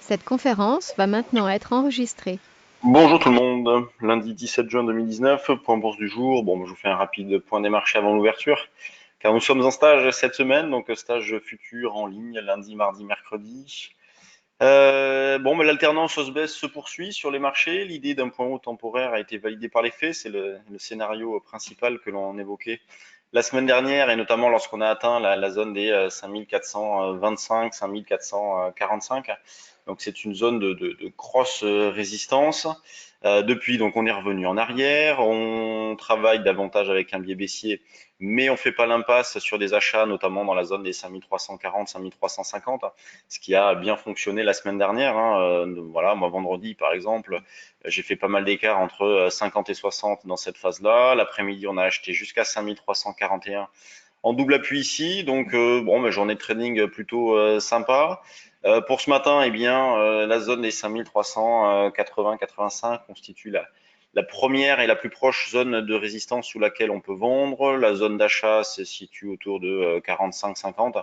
Cette conférence va maintenant être enregistrée. Bonjour tout le monde, lundi 17 juin 2019, point bourse du jour. Bon, je vous fais un rapide point des marchés avant l'ouverture, car nous sommes en stage cette semaine, donc stage futur en ligne, lundi, mardi, mercredi. L'alternance hausse-baisse se poursuit sur les marchés. L'idée d'un point haut temporaire a été validée par les faits, c'est le scénario principal que l'on évoquait la semaine dernière, et notamment lorsqu'on a atteint la zone des 5425, 5445. Donc c'est une zone de grosse résistance. Depuis, donc on est revenu en arrière, on travaille davantage avec un biais baissier, mais on fait pas l'impasse sur des achats, notamment dans la zone des 5340, 5350, ce qui a bien fonctionné la semaine dernière. Voilà, moi vendredi par exemple, j'ai fait pas mal d'écarts entre 50 et 60 dans cette phase-là. L'après-midi, on a acheté jusqu'à 5341 en double appui ici. Donc journée de trading plutôt sympa. Pour ce matin, eh bien, la zone des 5380-85 constitue la première et la plus proche zone de résistance sous laquelle on peut vendre. La zone d'achat se situe autour de 45-50.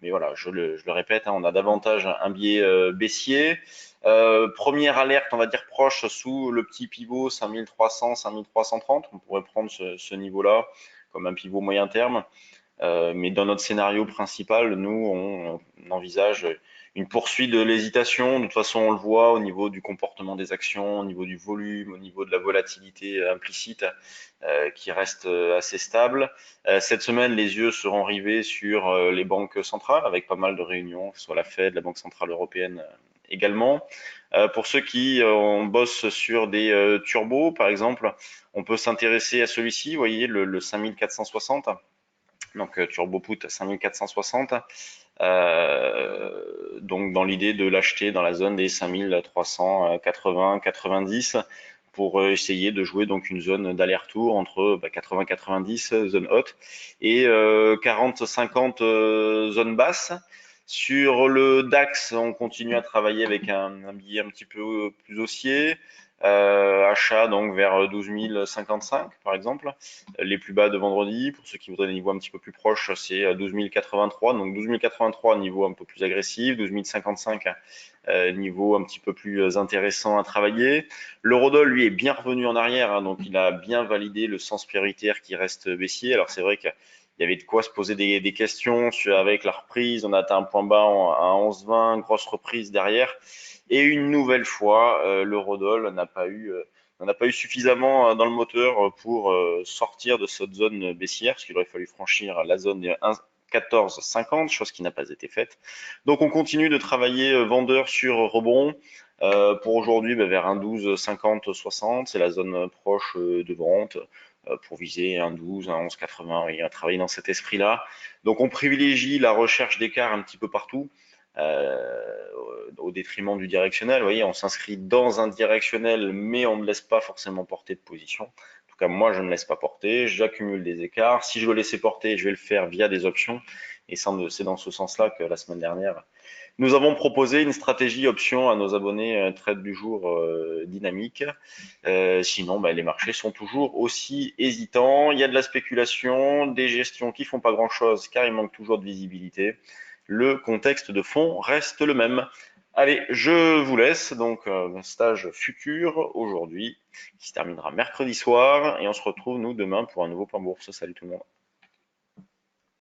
Mais voilà, je le répète, on a davantage un biais baissier. Première alerte, on va dire proche sous le petit pivot 5300-5330. On pourrait prendre ce niveau-là comme un pivot moyen terme. Mais dans notre scénario principal, nous, on envisage une poursuite de l'hésitation. De toute façon, on le voit au niveau du comportement des actions, au niveau du volume, au niveau de la volatilité implicite qui reste assez stable. Cette semaine, les yeux seront rivés sur les banques centrales avec pas mal de réunions, que ce soit la Fed, la Banque centrale européenne également. Pour ceux qui bossent sur des turbos, par exemple, on peut s'intéresser à celui-ci, vous voyez, le 5460. Donc Turbo Put à 5460. Donc dans l'idée de l'acheter dans la zone des 5380-90 pour essayer de jouer donc une zone d'aller-retour entre 80-90 zone haute et 40-50 zone basse. Sur le DAX, on continue à travailler avec un billet un petit peu plus haussier. Achat donc vers 12 055 par exemple, les plus bas de vendredi. Pour ceux qui voudraient des niveaux un petit peu plus proches, c'est 12 083, donc 12 083 niveau un peu plus agressif, 12 055 niveau un petit peu plus intéressant à travailler. L'eurodoll lui est bien revenu en arrière, donc il a bien validé le sens prioritaire qui reste baissier. Alors c'est vrai qu'il y avait de quoi se poser des questions avec la reprise. On a atteint un point bas à 11,20, grosse reprise derrière. Et une nouvelle fois, l'eurodoll n'en a pas eu suffisamment dans le moteur pour sortir de cette zone baissière, parce qu'il aurait fallu franchir la zone des 1,1450, chose qui n'a pas été faite. Donc on continue de travailler vendeur sur rebond. Pour aujourd'hui, vers 1,1250-60, c'est la zone proche de vente pour viser 1,12, 1,1180, oui, à travailler dans cet esprit-là. Donc on privilégie la recherche d'écart un petit peu partout. Au détriment du directionnel. Vous voyez, on s'inscrit dans un directionnel, mais on ne laisse pas forcément porter de position. En tout cas, moi, je ne laisse pas porter, j'accumule des écarts. Si je veux laisser porter, je vais le faire via des options. Et c'est dans ce sens-là que la semaine dernière, nous avons proposé une stratégie option à nos abonnés trade du jour dynamique. Sinon, les marchés sont toujours aussi hésitants. Il y a de la spéculation, des gestions qui font pas grand-chose car il manque toujours de visibilité. Le contexte de fond reste le même. Allez, je vous laisse. Donc, stage futur aujourd'hui qui se terminera mercredi soir et on se retrouve nous demain pour un nouveau point bourse. Salut tout le monde.